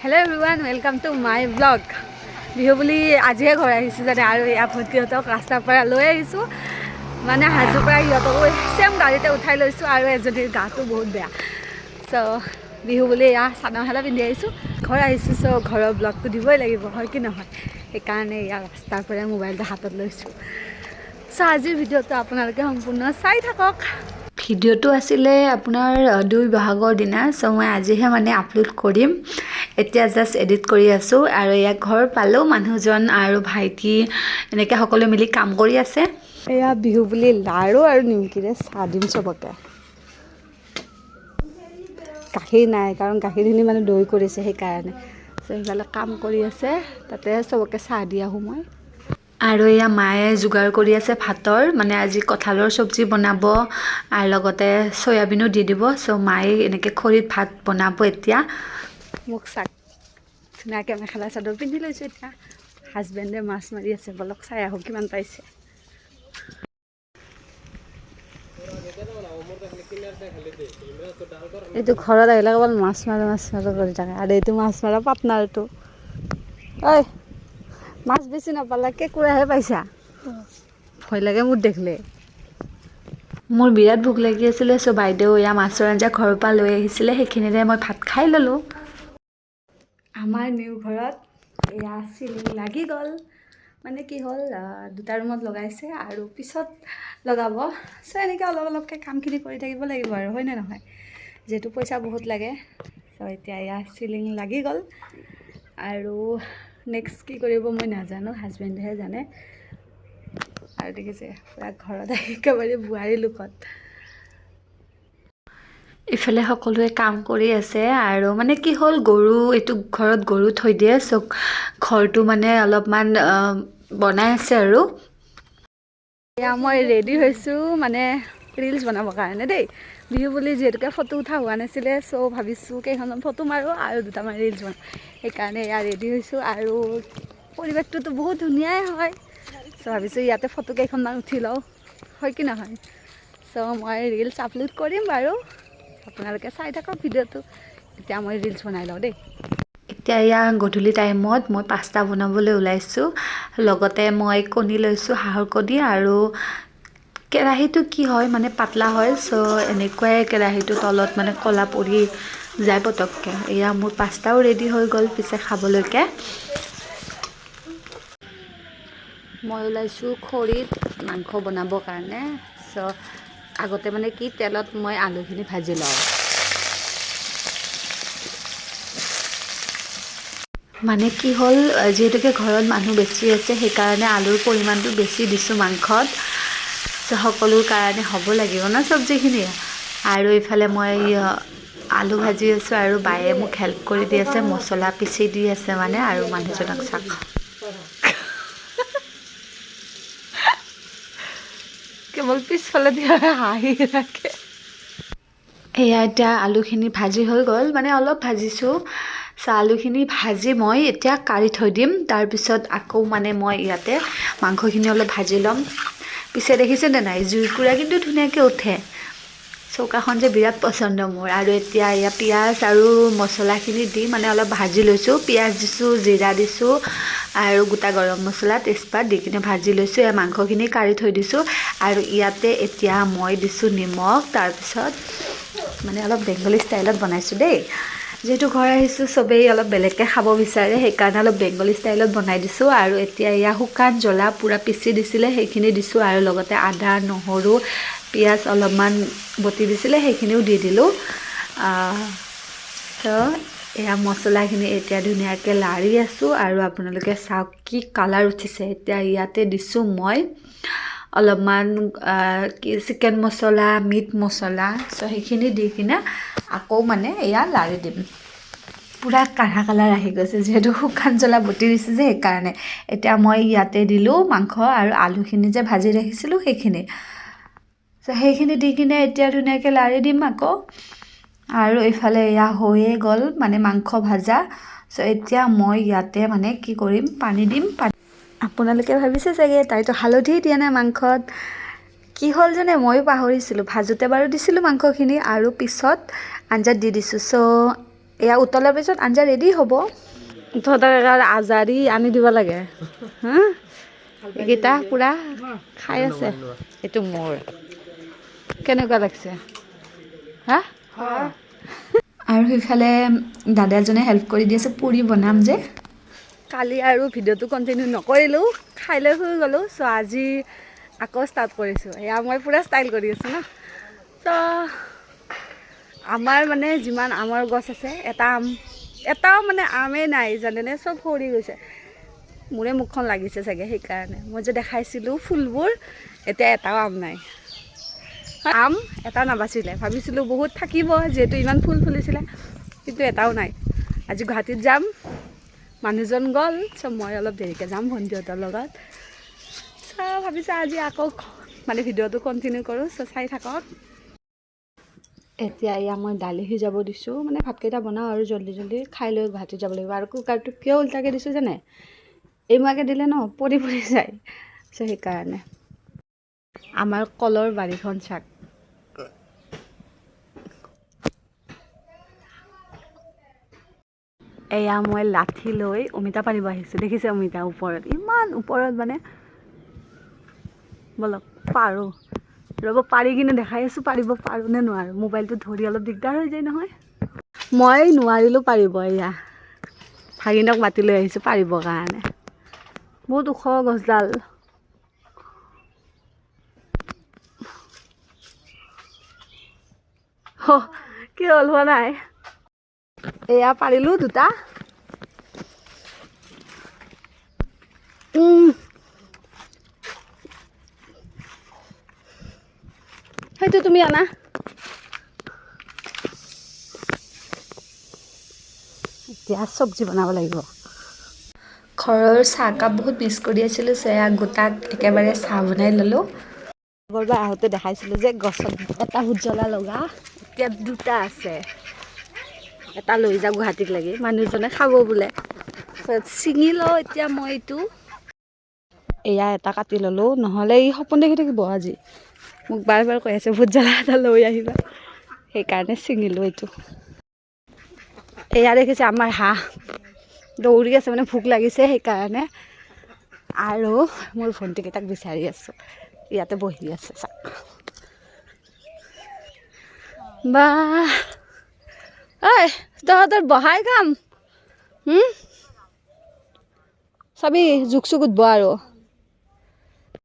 Hello everyone, welcome to my vlog. Bihu বুলি আজিহে ঘৰ আহিছোঁ যাতে আৰু এয়া ভণ্টিহঁতক ৰাস্তাৰ পৰা লৈ আহিছোঁ মানে হাজোৰ পৰা সিহঁতকো চেম গাড়ীতে উঠাই লৈছোঁ আৰু এজনীৰ গাটো বহুত বেয়া চ' বিহু বুলি এয়া চাদৰ মেখেলা পিন্ধি আহিছোঁ ঘৰ আহিছোঁ চ' ঘৰৰ ব্লগটো দিবই লাগিব হয় কি নহয় সেইকাৰণে এয়া ৰাস্তাৰ পৰা মোবাইলটো হাতত লৈছোঁ চ' আজিৰ ভিডিঅ'টো আপোনালোকে সম্পূৰ্ণ চাই থাকক ভিডিঅ'টো আছিলে আপোনাৰ 2 বহাগৰ দিনা চ' মই আজিহে মানে আপলোড কৰিম এতিয়া জাষ্ট এডিট কৰি আছোঁ আৰু এয়া ঘৰ পালোঁ মানুহজন আৰু ভাইটি এনেকৈ সকলোৱে মিলি কাম কৰি আছে এয়া বিহু বুলি লাৰু আৰু নিমকিৰে চাহ দিম চবকে গাখীৰ নাই কাৰণ গাখীৰখিনি মানে দৈ কৰিছে সেইকাৰণে চ' সেইফালে কাম কৰি আছে তাতে চবকে চাহ দি আহোঁ মই আৰু এয়া মায়ে যোগাৰ কৰি আছে ভাতৰ মানে আজি কঁঠালৰ চব্জি বনাব আৰু লগতে সয়াবিনো দি দিব চ' মায়ে এনেকৈ খৰিত ভাত বনাব এতিয়া মোক চাক ধুনীয়াকৈ মেখেলা চাদৰ পিন্ধি লৈছোঁ এতিয়া হাজবেণ্ডে মাছ মাৰি আছে বলক চাই আহোঁ কিমান পাইছে এইটো ঘৰত আহিলে অকল মাছ মাৰা কৰি থাকে আৰু এইটো মাছ মাৰা পাৰ্টনাৰটো ঐ মাছ বেছি নাপালা কেঁকুৰাহে পাইছা ভয় লাগে মোৰ দেখিলে মোৰ বিৰাট ভোক লাগি আছিলে চ' বাইদেউ এয়া মাছৰ আঞ্জা ঘৰৰ পৰা লৈ আহিছিলে সেইখিনিৰে মই ভাত খাই ল'লোঁ আমাৰ নিউ ঘৰত এয়া চিলিং লাগি গ'ল মানে কি হ'ল দুটা ৰুমত লগাইছে আৰু পিছত লগাব চ' এনেকৈ অলপ অলপকৈ কামখিনি কৰি থাকিব লাগিব আৰু হয়নে নহয় যিহেতু পইচা বহুত লাগে চ' এতিয়া এয়া চিলিং লাগি গ'ল আৰু নেক্সট কি কৰিব মই নাজানো হাজবেণ্ডেহে জানে আৰু দেখিছে পুৰা ঘৰত একেবাৰে বোৱাৰী লোকত ইফালে সকলোৱে কাম কৰি আছে আৰু মানে কি হ'ল গৰু এইটো ঘৰত গৰু থৈ দিয়ে চ' ঘৰটো মানে অলপমান বনাই আছে আৰু এয়া মই ৰেডি হৈছোঁ মানে ৰিলছ বনাবৰ কাৰণে দেই বিহু বুলি যিহেতুকে ফটো উঠা হোৱা নাছিলে চ' ভাবিছোঁ কেইখনমান ফটো মাৰোঁ আৰু দুটামান ৰিলছ বনাওঁ সেইকাৰণে এয়া ৰেডি হৈছোঁ আৰু পৰিৱেশটোতো বহুত ধুনীয়াই হয় চ' ভাবিছোঁ ইয়াতে ফটো কেইখনমান উঠি লওঁ হয় কি নহয় চ' মই ৰিলছ আপলোড কৰিম বাৰু আপোনালোকে চাই থাকক ভিডিঅ'টো এতিয়া মই ৰিলছ বনাই লওঁ দেই এতিয়া এয়া গধূলি টাইমত মই পাস্তা বনাবলৈ ওলাইছোঁ লগতে মই কণী লৈছোঁ হাঁহৰ কণী আৰু কেৰাহীটো কি হয় মানে পাতলা হয় চ' এনেকুৱাই কেৰাহীটো তলত মানে ক'লা পৰি যায় পটককৈ এয়া মোৰ পাস্তাও ৰেডি হৈ গ'ল পিছে খাবলৈকে মই ওলাইছোঁ খৰিত মাংস বনাবৰ কাৰণে চ' আগতে মানে কি তেলত মই আলুখিনি ভাজি লওঁ মানে কি হ'ল যিহেতুকে ঘৰত মানুহ বেছি আছে সেইকাৰণে আলুৰ পৰিমাণটো বেছি দিছোঁ মাংসত চ' সকলোৰ কাৰণে হ'ব লাগিব ন চব্জিখিনি আৰু এইফালে মই আলু ভাজি আছোঁ আৰু বায়ে মোক হেল্প কৰি দি আছে মছলা পিচি দি আছে মানে আৰু মানুহজনক চাক কেৱল পিছফালে দিয়া হাঁহি থাকে এয়া এতিয়া আলুখিনি ভাজি হৈ গ'ল মানে অলপ ভাজিছোঁ চ' আলুখিনি ভাজি মই এতিয়া কাঢ়ি থৈ দিম তাৰপিছত আকৌ মানে মই ইয়াতে মাংসখিনি অলপ ভাজি ল'ম পিছে দেখিছেনে নাই জুইকুৰা কিন্তু ধুনীয়াকৈ উঠে চৌকাখন যে বিৰাট পচন্দ মোৰ আৰু এতিয়া এয়া পিঁয়াজ আৰু মছলাখিনি দি মানে অলপ ভাজি লৈছোঁ পিঁয়াজ দিছোঁ জিৰা দিছোঁ আৰু গোটা গৰম মছলা তেজপাত দি কিনে ভাজি লৈছোঁ এয়া মাংসখিনি কাঢ়ি থৈ দিছোঁ আৰু ইয়াতে এতিয়া মই দিছোঁ নিমখ তাৰপিছত মানে অলপ বেংগলী ষ্টাইলত বনাইছোঁ দেই যিহেতু ঘৰ আহিছোঁ চবেই অলপ বেলেগকৈ খাব বিচাৰে সেইকাৰণে অলপ বেংগলী ষ্টাইলত বনাই দিছোঁ আৰু এতিয়া এয়া শুকান জ্বলা পূৰা পিচি দিছিলে সেইখিনি দিছোঁ আৰু লগতে আদা নহৰু পিঁয়াজ অলপমান বটি দিছিলে সেইখিনিও দি দিলোঁ ত' এয়া মছলাখিনি এতিয়া ধুনীয়াকৈ লাৰি আছোঁ আৰু আপোনালোকে চাওক কি কালাৰ উঠিছে এতিয়া ইয়াতে দিছোঁ মই অলপমান চিকেন মছলা মিট মছলা চ' সেইখিনি দি কিনে আকৌ মানে এয়া লাৰি দিম পূৰা কাঢ়া কালাৰ আহি গৈছে যিহেতু শুকান জ্বলা বটি দিছোঁ যে সেইকাৰণে এতিয়া মই ইয়াতে দিলোঁ মাংস আৰু আলুখিনি যে ভাজি ৰাখিছিলোঁ সেইখিনি চ' সেইখিনি দি কিনে এতিয়া ধুনীয়াকৈ লাৰি দিম আকৌ আৰু এইফালে এয়া হৈয়ে গ'ল মানে মাংস ভাজা চ' এতিয়া মই ইয়াতে মানে কি কৰিম পানী দিম আপোনালোকে ভাবিছে চাগে তাইতো হালধি দিয়া নাই মাংসত কি হ'ল জানে ময়ো পাহৰিছিলোঁ ভাজোতে বাৰু দিছিলোঁ মাংসখিনি আৰু পিছত আঞ্জাত দি দিছোঁ চ' এয়া উতলাৰ পিছত আঞ্জা ৰেডি হ'ব। তহঁতক আজাৰি আনি দিব লাগে হা এইকেইটা পূৰা খাই আছে। এইটো মোৰ কেনেকুৱা লাগছে হা আৰু সেইফালে দাদা এজনে হেল্প কৰি দি আছে পুৰি বনাম যে কালি আৰু ভিডিঅ'টো কণ্টিনিউ নকৰিলোঁ খাই লৈ শুই গ'লোঁ চ' আজি আকৌ ষ্টাৰ্ট কৰিছোঁ এয়া মই পূৰা ষ্টাইল কৰি আছোঁ ন ত' আমাৰ মানে যিমান আমৰ গছ আছে এটাও মানে আমেই নাই জানেনে চব সৰি গৈছে মোৰে মুখখন লাগিছে চাগে সেইকাৰণে মই যে দেখাইছিলোঁ ফুলবোৰ এতিয়া এটাও আম নাই আম এটা নাবাচিলে ভাবিছিলোঁ বহুত থাকিব যিহেতু ইমান ফুল ফুলিছিলে কিন্তু এটাও নাই আজি গুৱাহাটীত যাম মানুহজন গ'ল চ' মই অলপ দেৰিকৈ যাম ভণ্টিহঁতৰ লগত চ' ভাবিছোঁ আজি আকৌ মানে ভিডিঅ'টো কণ্টিনিউ কৰোঁ চ' চাই থাকক এতিয়া এয়া মই দালি সিজাব দিছোঁ মানে ভাতকেইটা বনাওঁ আৰু জল্দি জল্দি খাই লৈ গুৱাহাটীত যাব লাগিব আৰু কুকাৰটো কিয় উল্টাকৈ দিছোঁ জানে এইমাকে দিলে ন পৰি যায় চ' সেইকাৰণে আমাৰ কলৰ বাৰীখন চাক এয়া মই লাঠি লৈ অমিতা পাৰিব আহিছোঁ দেখিছে অমিতা ওপৰত ইমান ওপৰত মানে বলক পাৰোঁ ৰ'ব পাৰি কিনে দেখাই আছোঁ পাৰিব পাৰোঁ নে নোৱাৰোঁ মোবাইলটো ধৰি অলপ দিগদাৰ হৈ যায় নহয় মই নোৱাৰিলোঁ পাৰিব এয়া ভাগিনক মাতি লৈ আহিছোঁ পাৰিবৰ কাৰণে বহুত ওখ গছডাল কি হ'ল হোৱা নাই এয়া পাৰিলোঁ দুটা সেইটো তুমি আনা এতিয়া চব্জি বনাব লাগিব ঘৰৰ চাহকাপ বহুত মিছ কৰি আছিলোঁ চয়া গোটাক একেবাৰে চাহ বনাই ল'লোঁ আগৰবাৰ আহোঁতে দেখাইছিলোঁ যে গছত এটা ভোট জ্বলা লগা এতিয়া দুটা আছে এটা লৈ যাওঁ গুৱাহাটীক লাগি মানুহজনে খাব বোলে ছিঙি লওঁ এতিয়া মই এইটো এয়া এটা কাটি ল'লোঁ নহ'লে ই সপোন দেখি থাকিব আজি মোক বাৰ বাৰ কৈ আছে ভোট জ্বলা এটা লৈ আহিবা সেইকাৰণে ছিঙিলোঁ এইটো এয়া দেখিছে আমাৰ হাঁহ দৌৰি আছে মানে ভোক লাগিছে সেইকাৰণে আৰু মোৰ ভণ্টিকেইটাক বিচাৰি আছোঁ ইয়াতে বহি আছে চাক বা ঐ তহঁতৰ বহাই কাম চাবি জোক চুক উঠব আৰু